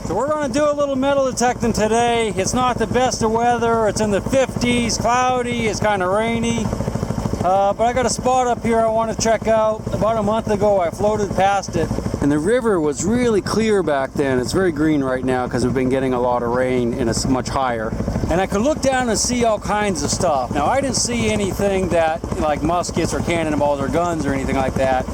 So we're going to do a little metal detecting today. It's not the best of weather. It's in the 50s, cloudy, it's kind of rainy. But I got a spot up here I want to check out. About a month ago I floated past it. And the river was really clear back then. It's very green right now because we've been getting a lot of rain and it's much higher. And I could look down and see all kinds of stuff. Now I didn't see anything that like muskets or cannonballs or guns or anything like that.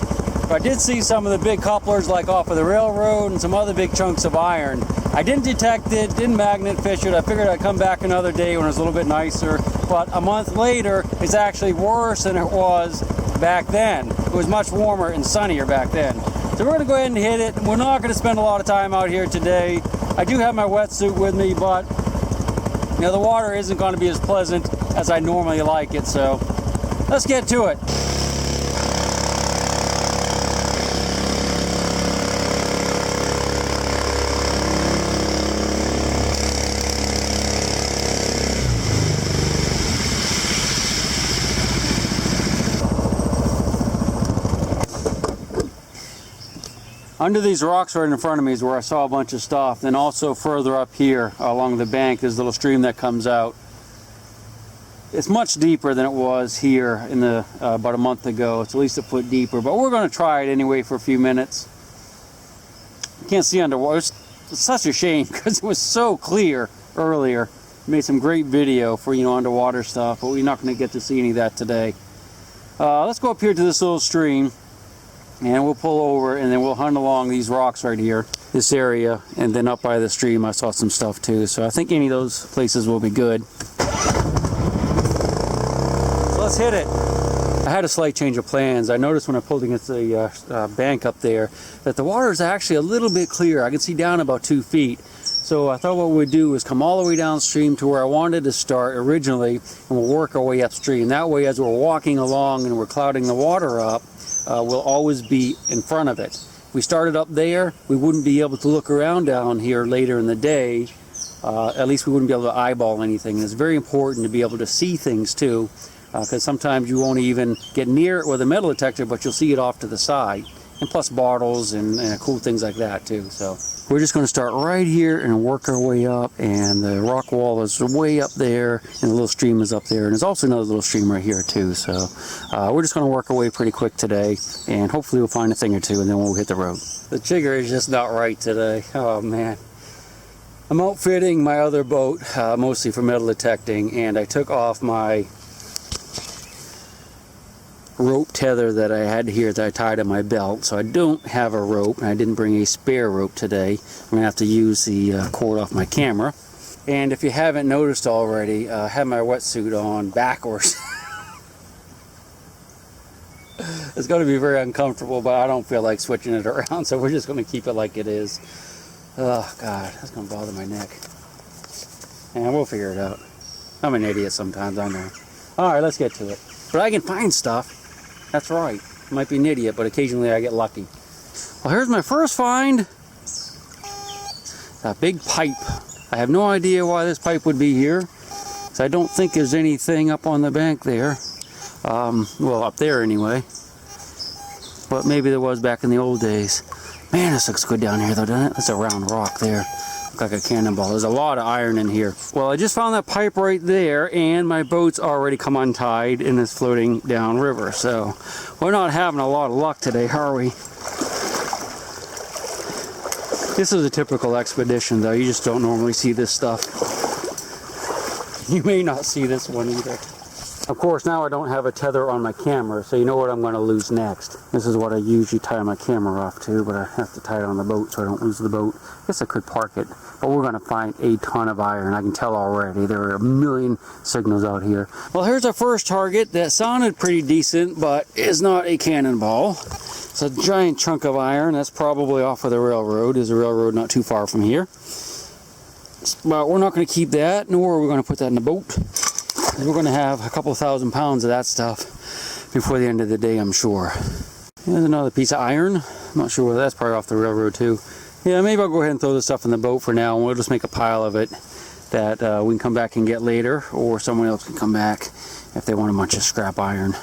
But I did see some of the big couplers like off of the railroad and some other big chunks of iron. I didn't detect it, didn't magnet fish it. I figured I'd come back another day when it was a little bit nicer. But a month later, it's actually worse than it was back then. It was much warmer and sunnier back then. So we're gonna go ahead and hit it. We're not gonna spend a lot of time out here today. I do have my wetsuit with me, but you know, the water isn't gonna be as pleasant as I normally like it. So let's get to it. Under these rocks right in front of me is where I saw a bunch of stuff. Then also further up here along the bank, there's a little stream that comes out. It's much deeper than it was here in the about a month ago. It's at least a foot deeper, but we're going to try it anyway for a few minutes. You can't see underwater. It's such a shame because it was so clear earlier. Made some great video for, you know, underwater stuff, but we're not going to get to see any of that today. Let's go up here to this little stream. And we'll pull over and then we'll hunt along these rocks right here, this area, and then up by the stream I saw some stuff too. So I think any of those places will be good. So let's hit it. I had a slight change of plans. I noticed when I pulled against the bank up there that the water is actually a little bit clear. I can see down about 2 feet. So I thought what we'd do is come all the way downstream to where I wanted to start originally, and we'll work our way upstream. That way, as we're walking along and we're clouding the water up, we'll always be in front of it. If we started up there, we wouldn't be able to look around down here later in the day. At least we wouldn't be able to eyeball anything. And it's very important to be able to see things too, because sometimes you won't even get near it with a metal detector, but you'll see it off to the side. And plus bottles and cool things like that too. So we're just going to start right here and work our way up, and the rock wall is way up there and the little stream is up there, and there's also another little stream right here too. So we're just going to work our way pretty quick today, and hopefully we'll find a thing or two and then we'll hit the road. The Chigger is just not right today. Oh man. I'm outfitting my other boat mostly for metal detecting, and I took off my rope tether that I had here that I tied on my belt, so I don't have a rope, and I didn't bring a spare rope today. I'm gonna have to use the cord off my camera. And if you haven't noticed already, I have my wetsuit on backwards. It's going to be very uncomfortable, but I don't feel like switching it around, so we're just going to keep it like it is. Oh god, that's going to bother my neck. And we'll figure it out. I'm an idiot sometimes, I know. Alright, let's get to it. But I can find stuff. That's right. I might be an idiot, but occasionally I get lucky. Well, here's my first find. That big pipe. I have no idea why this pipe would be here, so I don't think there's anything up on the bank there. Well, up there anyway. But maybe there was back in the old days. Man, this looks good down here though, doesn't it? That's a round rock there. Looks like a cannonball. There's a lot of iron in here. Well, I just found that pipe right there, and my boat's already come untied and is floating down river. So we're not having a lot of luck today, are we? This is a typical expedition though. You just don't normally see this stuff. You may not see this one either. Of course, now I don't have a tether on my camera, so you know what I'm going to lose next. This is what I usually tie my camera off to, but I have to tie it on the boat so I don't lose the boat. I guess I could park it, but we're going to find a ton of iron. I can tell already. There are a million signals out here. Well, here's our first target that sounded pretty decent, but is not a cannonball. It's a giant chunk of iron. That's probably off of the railroad. There's a railroad not too far from here. But we're not going to keep that, nor are we going to put that in the boat. We're going to have a couple thousand pounds of that stuff before the end of the day, I'm sure. There's another piece of iron. I'm not sure whether that's probably off the railroad too. Yeah, maybe I'll go ahead and throw this stuff in the boat for now, and we'll just make a pile of it that we can come back and get later, or someone else can come back if they want a bunch of scrap iron.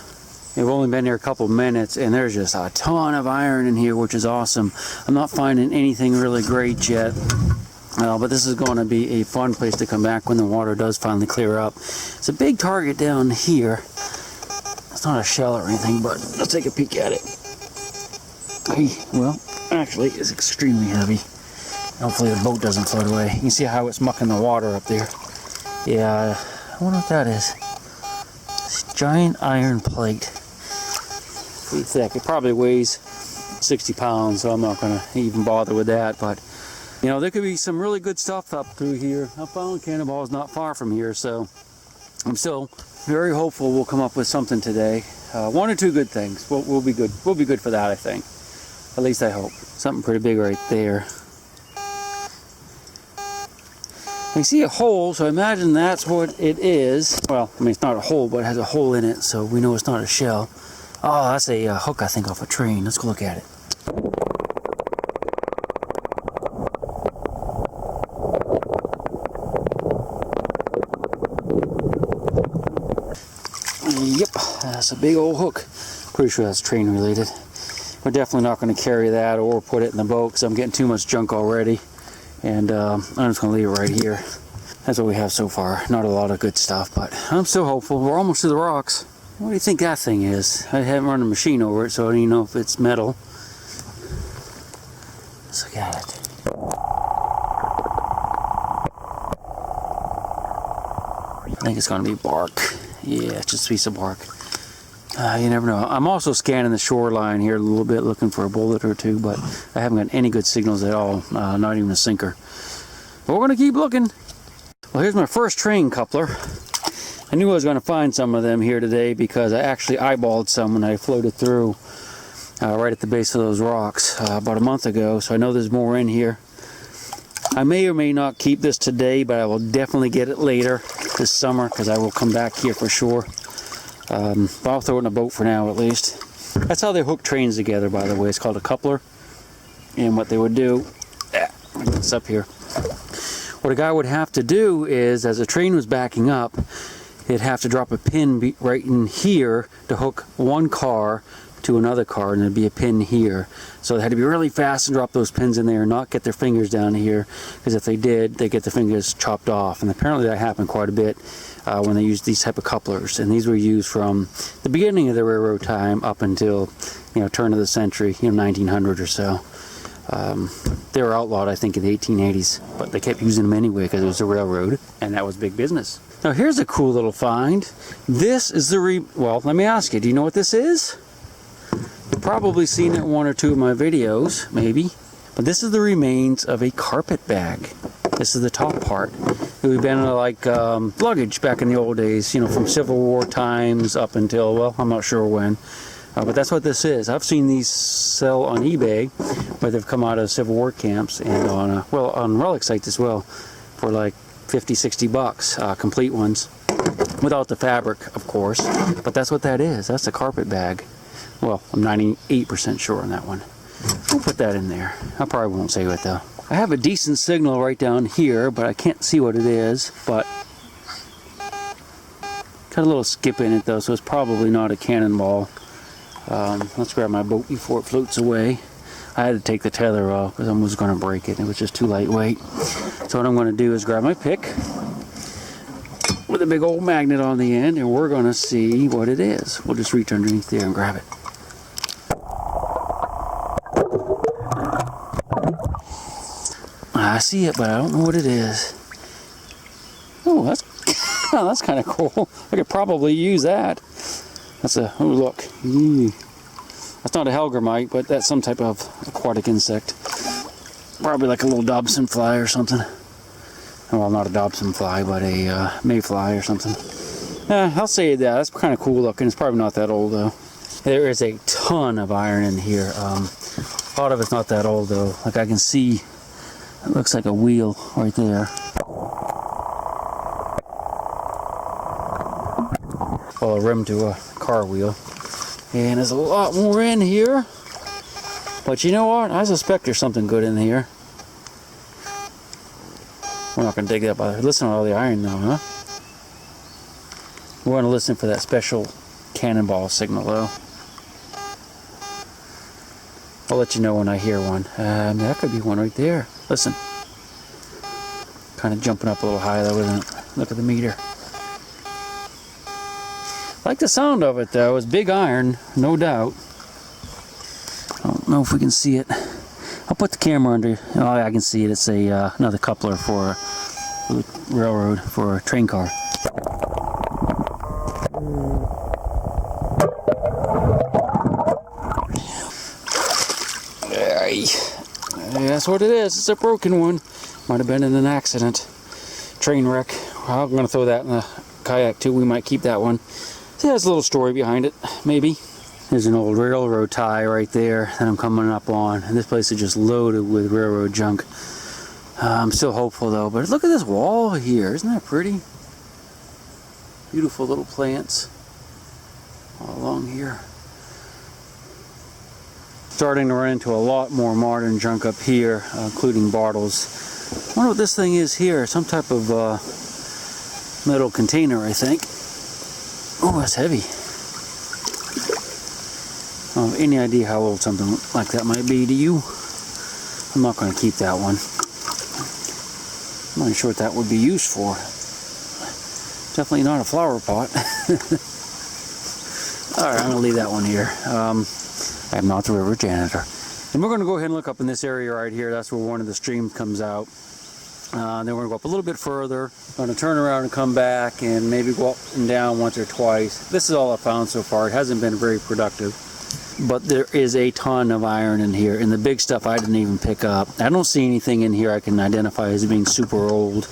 We've only been here a couple minutes, and there's just a ton of iron in here, which is awesome. I'm not finding anything really great yet. But this is going to be a fun place to come back when the water does finally clear up. It's a big target down here. It's not a shell or anything, but let's take a peek at it. Hey, well, actually, it's extremely heavy. Hopefully the boat doesn't float away. You can see how it's mucking the water up there. Yeah, I wonder what that is. This giant iron plate. Pretty thick. It probably weighs 60 pounds, so I'm not going to even bother with that. But, you know, there could be some really good stuff up through here. I found Cannonball is not far from here, so I'm still very hopeful we'll come up with something today. One or two good things. We'll be good. We'll be good for that, I think. At least I hope. Something pretty big right there. I see a hole, so I imagine that's what it is. Well, I mean, it's not a hole, but it has a hole in it, so we know it's not a shell. Oh, that's a hook, I think, off a train. Let's go look at it. Yep, that's a big old hook. Pretty sure that's train related. We're definitely not going to carry that or put it in the boat because I'm getting too much junk already. And I'm just going to leave it right here. That's what we have so far. Not a lot of good stuff, but I'm still hopeful. We're almost to the rocks. What do you think that thing is? I haven't run a machine over it, so I don't even know if it's metal. Let's look at it. I think it's going to be bark. Yeah, it's just a piece of bark. You never know. I'm also scanning the shoreline here a little bit, looking for a bullet or two, but I haven't got any good signals at all, not even a sinker. But we're going to keep looking. Well, here's my first train coupler. I knew I was going to find some of them here today because I actually eyeballed some when I floated through right at the base of those rocks about a month ago, so I know there's more in here. I may or may not keep this today, but I will definitely get it later this summer because I will come back here for sure. But I'll throw it in a boat for now at least. That's how they hook trains together, by the way. It's called a coupler. And what they would do, it's up here. What a guy would have to do is, as a train was backing up, he'd have to drop a pin right in here to hook one car to another car, and there'd be a pin here. So they had to be really fast and drop those pins in there and not get their fingers down here, because if they did, they'd get their fingers chopped off. And apparently that happened quite a bit when they used these type of couplers. And these were used from the beginning of the railroad time up until, you know, turn of the century, 1900 or so. They were outlawed, I think, in the 1880s, but they kept using them anyway because it was a railroad, and that was big business. Now here's a cool little find. This is the well, let me ask you, do you know what this is? You've probably seen it in one or two of my videos, maybe. But this is the remains of a carpet bag. This is the top part. It would have been like luggage back in the old days, from Civil War times up until, well, I'm not sure when. But that's what this is. I've seen these sell on eBay, where they've come out of Civil War camps, and on, well, on Relic sites as well, for like 50, 60 bucks, complete ones. Without the fabric, of course. But that's what that is. That's a carpet bag. Well, I'm 98% sure on that one. We'll put that in there. I probably won't say it though. I have a decent signal right down here, but I can't see what it is. But got a little skip in it though, so it's probably not a cannonball. Let's grab my boat before it floats away. I had to take the tether off because I was going to break it. It was just too lightweight. So what I'm going to do is grab my pick with a big old magnet on the end, and we're going to see what it is. We'll just reach underneath there and grab it. I see it, but I don't know what it is. Oh, that's kind of cool. I could probably use that. That's a, oh look. That's not a Helgermite, but that's some type of aquatic insect. Probably like a little Dobson fly or something. Well, not a Dobson fly, but a mayfly or something. I'll say that. That's kind of cool looking. It's probably not that old though. There is a ton of iron in here. A lot of it's not that old though. Like I can see, it looks like a wheel right there. Well, a rim to a car wheel. And there's a lot more in here. But you know what? I suspect there's something good in here. We're not going to dig that by listen to all the iron though, huh? We're going to listen for that special cannonball signal though. I'll let you know when I hear one. That could be one right there. Listen. Kind of jumping up a little high though, isn't it? Look at the meter. I like the sound of it though. It's big iron, no doubt. I don't know if we can see it. I'll put the camera under. Oh, I can see it. It's a another coupler for a railroad, for a train car. That's what it is. It's a broken one. Might have been in an accident. Train wreck. Well, I'm going to throw that in the kayak too. We might keep that one. See, there's a little story behind it, maybe. There's an old railroad tie right there that I'm coming up on. And this place is just loaded with railroad junk. I'm still hopeful though. But look at this wall here. Isn't that pretty? Beautiful little plants all along here. Starting to run into a lot more modern junk up here, including bottles. I wonder what this thing is here. Some type of metal container, I think. Oh, that's heavy. I don't have any idea how old something like that might be. Do you? I'm not going to keep that one. I'm not sure what that would be used for. Definitely not a flower pot. Alright, I'm going to leave that one here. I'm not the river janitor. And we're going to go ahead and look up in this area right here. That's where one of the streams comes out. Then we're going to go up a little bit further. Going to turn around and come back and maybe go up and down once or twice. This is all I've found so far. It hasn't been very productive. But there is a ton of iron in here. And the big stuff I didn't even pick up. I don't see anything in here I can identify as being super old.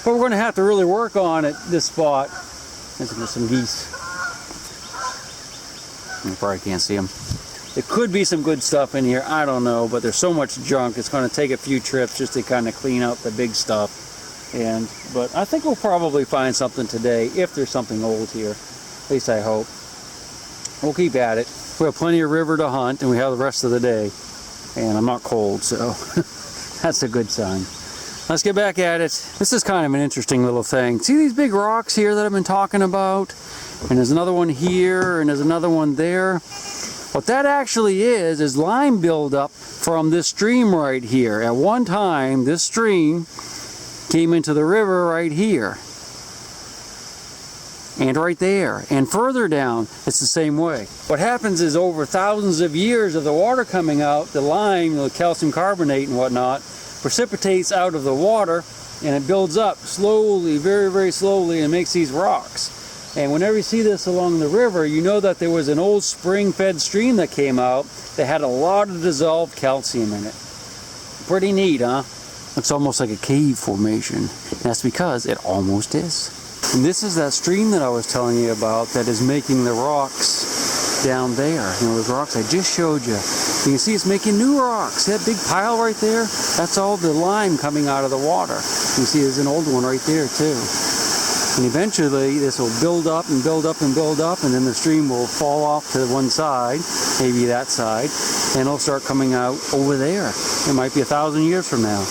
But we're going to have to really work on it, this spot. There's some geese. You probably can't see them. There could be some good stuff in here, I don't know, but there's so much junk, it's going to take a few trips just to kind of clean out the big stuff. But I think we'll probably find something today, if there's something old here. At least I hope. We'll keep at it. We have plenty of river to hunt, and we have the rest of the day. And I'm not cold, so that's a good sign. Let's get back at it. This is kind of an interesting little thing. See these big rocks here that I've been talking about? And there's another one here, and there's another one there. What that actually is lime buildup from this stream right here. At one time, this stream came into the river right here. And right there. And further down, it's the same way. What happens is over thousands of years of the water coming out, the lime, the calcium carbonate and whatnot, precipitates out of the water and it builds up slowly, very, very slowly, and makes these rocks. And whenever you see this along the river, you know that there was an old spring-fed stream that came out that had a lot of dissolved calcium in it. Pretty neat, huh? Looks almost like a cave formation. And that's because it almost is. And this is that stream that I was telling you about that is making the rocks down there. You know, those rocks I just showed you. You can see it's making new rocks. That big pile right there, that's all the lime coming out of the water. You can see there's an old one right there too. And eventually this will build up and build up and build up, and then the stream will fall off to one side, maybe that side, and it'll start coming out over there. It might be 1,000 years from now.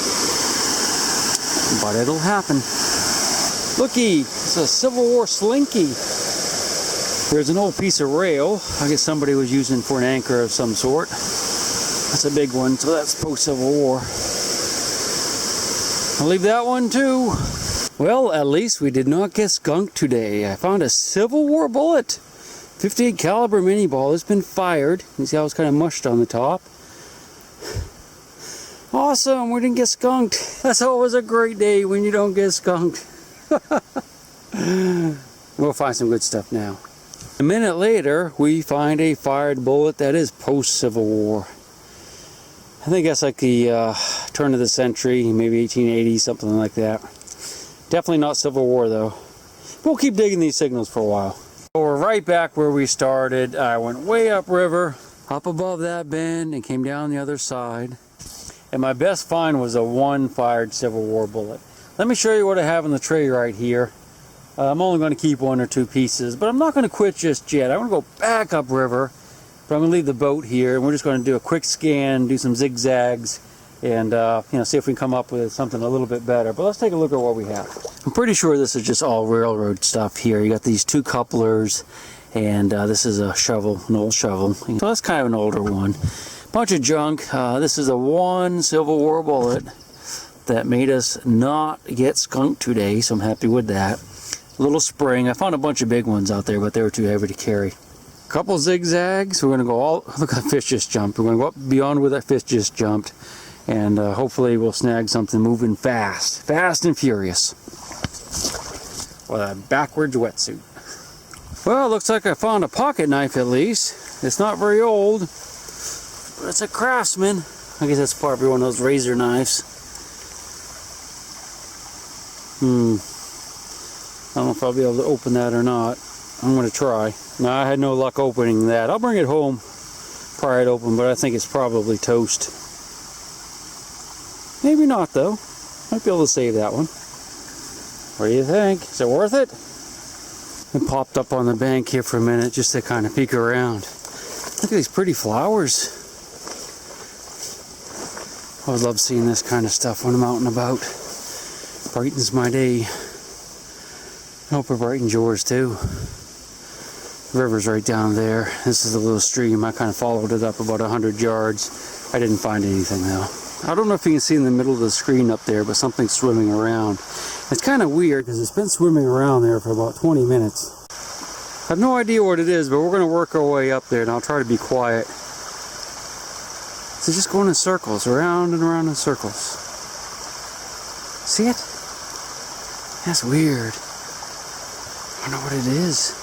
But it'll happen. Looky, it's a Civil War slinky. There's an old piece of rail I guess somebody was using for an anchor of some sort. That's a big one, so that's post-Civil War. I'll leave that one too. Well, at least we did not get skunked today. I found a Civil War bullet. 58 caliber mini ball. It's been fired. You see how it's kind of mushed on the top. Awesome, we didn't get skunked. That's always a great day when you don't get skunked. We'll find some good stuff now. A minute later, we find a fired bullet that is post-Civil War. I think that's like the turn of the century, maybe 1880, something like that. Definitely not Civil War though. We'll keep digging these signals for a while. So we're right back where we started. I went way upriver, up above that bend, and came down the other side. And my best find was a one-fired Civil War bullet. Let me show you what I have in the tray right here. I'm only going to keep 1 or 2 pieces, but I'm not going to quit just yet. I'm going to go back upriver, but I'm going to leave the boat here, and we're just going to do a quick scan, do some zigzags, and see if we can come up with something a little bit better. But let's take a look at what we have. I'm pretty sure this is just all railroad stuff here. You got these 2 couplers, and this is a shovel, an old shovel. So that's kind of an older one. Bunch of junk. This is a 1 Civil War bullet. that made us not get skunked today, so I'm happy with that. Little spring. I found a bunch of big ones out there, but they were too heavy to carry. Couple zigzags. We're going to go all... Look, that fish just jumped. We're going to go up beyond where that fish just jumped, and hopefully we'll snag something moving fast. Fast and furious. With a backwards wetsuit. Well, looks like I found a pocket knife at least. It's not very old, but it's a Craftsman. I guess that's probably one of those razor knives. I don't know if I'll be able to open that or not. I'm going to try. No, I had no luck opening that. I'll bring it home, pry it open, but I think it's probably toast. Maybe not though. Might be able to save that one. What do you think? Is it worth it? It popped up on the bank here for a minute just to kind of peek around. Look at these pretty flowers. I would love seeing this kind of stuff when I'm out and about. Brightens my day. I hope it brightens yours too. The river's right down there. This is a little stream. I kind of followed it up about 100 yards. I didn't find anything though. I don't know if you can see in the middle of the screen up there, but something's swimming around. It's kind of weird because it's been swimming around there for about 20 minutes. I have no idea what it is, but we're going to work our way up there, and I'll try to be quiet. So just going in circles, around and around in circles. See it? That's weird. I don't know what it is.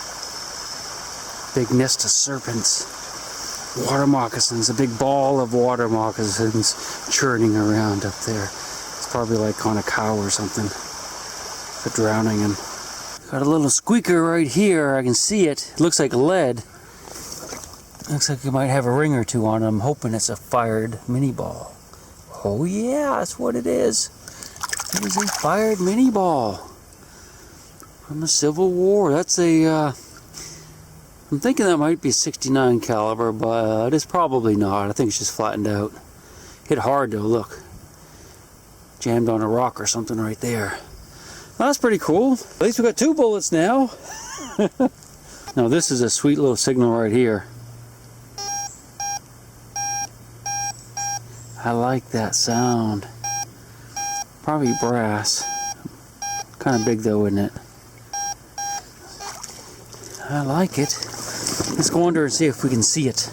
Big nest of serpents. Water moccasins, a big ball of water moccasins churning around up there. It's probably like on a cow or something. For drowning in. Got a little squeaker right here. I can see it. It looks like lead. Looks like it might have a ring or two on it. I'm hoping it's a fired mini ball. Oh yeah, that's what it is. It is a fired mini ball from the Civil War. That's a I'm thinking that might be 69 caliber, but it's probably not. I think it's just flattened out. Hit hard though, look. Jammed on a rock or something right there. Well, that's pretty cool. At least we got 2 bullets now. Now this is a sweet little signal right here. I like that sound. Probably brass. Kind of big though, isn't it? I like it. Let's go under and see if we can see it.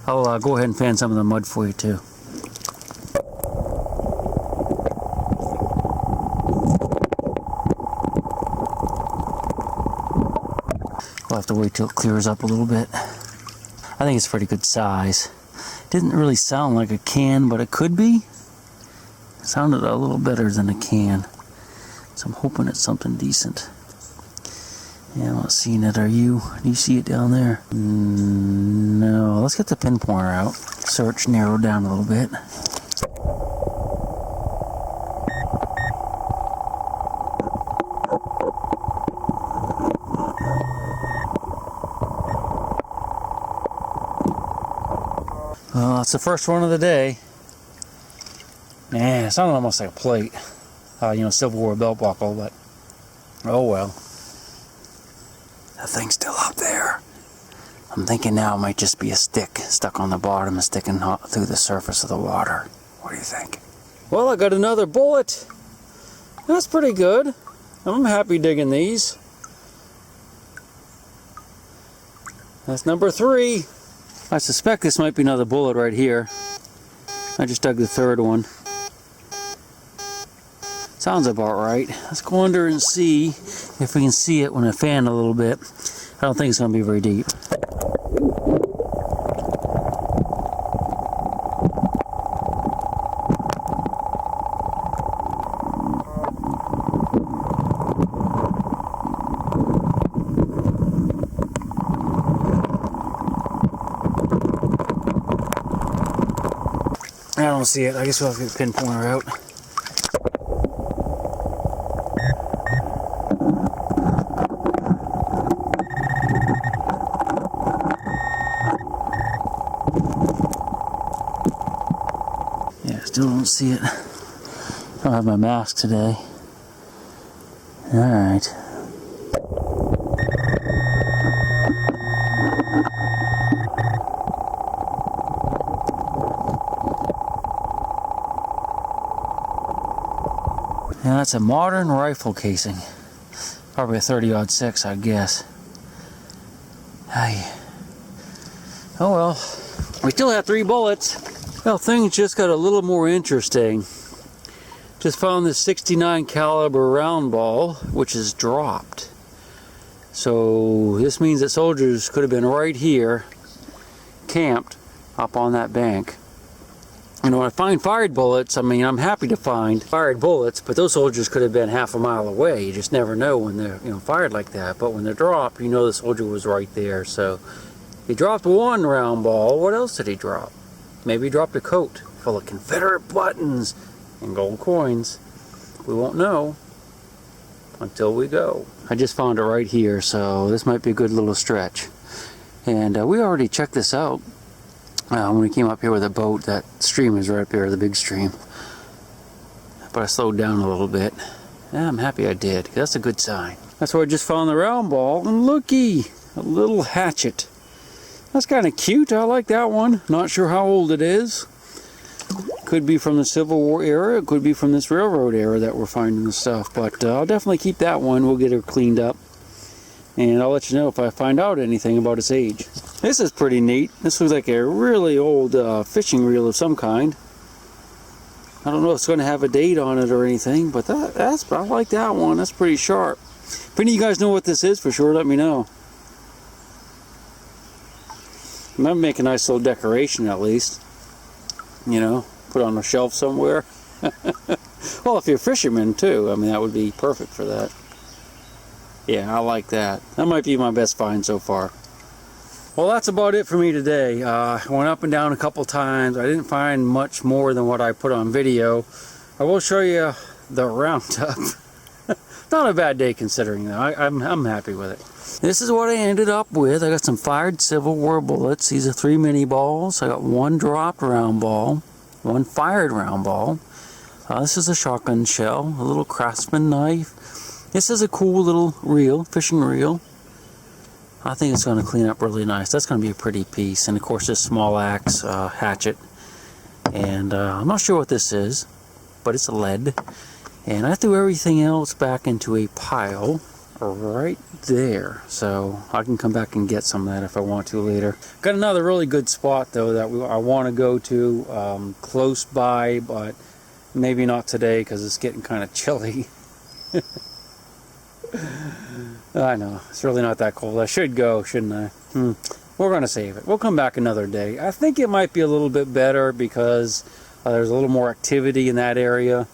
I'll go ahead and fan some of the mud for you too. We'll have to wait till it clears up a little bit. I think it's pretty good size. Didn't really sound like a can, but it could be. It sounded a little better than a can. So I'm hoping it's something decent. Yeah, I'm not seeing it. Are you? Do you see it down there? No. Let's get the pin pointer out. Search narrowed down a little bit. Well, that's the first one of the day. Man, it sounded almost like a plate. You know, Civil War belt buckle, but oh well. That thing's still up there. I'm thinking now it might just be a stick stuck on the bottom and sticking through the surface of the water. What do you think? Well, I got another bullet. That's pretty good. I'm happy digging these. That's number 3. I suspect this might be another bullet right here. I just dug the 3rd one. Sounds about right. Let's go under and see if we can see it when I fan a little bit. I don't think it's going to be very deep. I don't see it. I guess we'll have to get the pin pointer out. Yeah, still don't see it. I don't have my mask today. Alright. And that's a modern rifle casing. Probably a 30-06, I guess. Hey. Oh well. We still have 3 bullets. Well, things just got a little more interesting. Just found this 69 caliber round ball, which is dropped. So this means that soldiers could have been right here, camped up on that bank. You know, when I find fired bullets, I mean, I'm happy to find fired bullets, but those soldiers could have been half a mile away. You just never know when they're, you know, fired like that. But when they're dropped, you know the soldier was right there. So he dropped 1 round ball. What else did he drop? Maybe he dropped a coat full of Confederate buttons and gold coins. We won't know until we go. I just found it right here, so this might be a good little stretch. And we already checked this out when we came up here with a boat. That stream is right up here, the big stream. But I slowed down a little bit. Yeah, I'm happy I did. That's a good sign. That's where I just found the round ball, and looky, a little hatchet. That's kind of cute. I like that one. Not sure how old it is. Could be from the Civil War era. It could be from this railroad era that we're finding the stuff. But I'll definitely keep that one. We'll get her cleaned up. And I'll let you know if I find out anything about its age. This is pretty neat. This looks like a really old fishing reel of some kind. I don't know if it's going to have a date on it or anything, but I like that one. That's pretty sharp. If any of you guys know what this is, for sure, let me know. I'm going to make a nice little decoration at least. You know, put on a shelf somewhere. Well, if you're a fisherman too, I mean, that would be perfect for that. Yeah, I like that. That might be my best find so far. Well, that's about it for me today. I went up and down a couple times. I didn't find much more than what I put on video. I will show you the roundup. Not a bad day considering though. I'm happy with it. This is what I ended up with. I got some fired Civil War bullets. These are 3 mini balls. I got 1 dropped round ball, 1 fired round ball. This is a shotgun shell, a little Craftsman knife. This is a cool little reel, fishing reel. I think it's going to clean up really nice. That's going to be a pretty piece. And of course this small axe hatchet. And I'm not sure what this is, but it's lead. And I threw everything else back into a pile right there, so I can come back and get some of that if I want to later. Got another really good spot though that I want to go to close by, but maybe not today because it's getting kind of chilly. I know, it's really not that cold. I should go, shouldn't I? We're going to save it. We'll come back another day. I think it might be a little bit better because there's a little more activity in that area.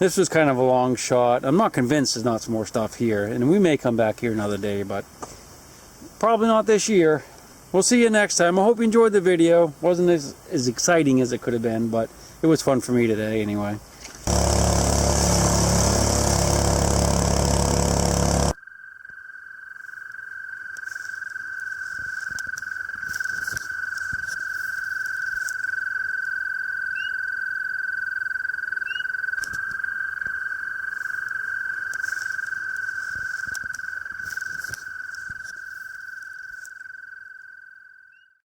This was kind of a long shot. I'm not convinced there's not some more stuff here. And we may come back here another day, but probably not this year. We'll see you next time. I hope you enjoyed the video. Wasn't as exciting as it could have been, but it was fun for me today anyway.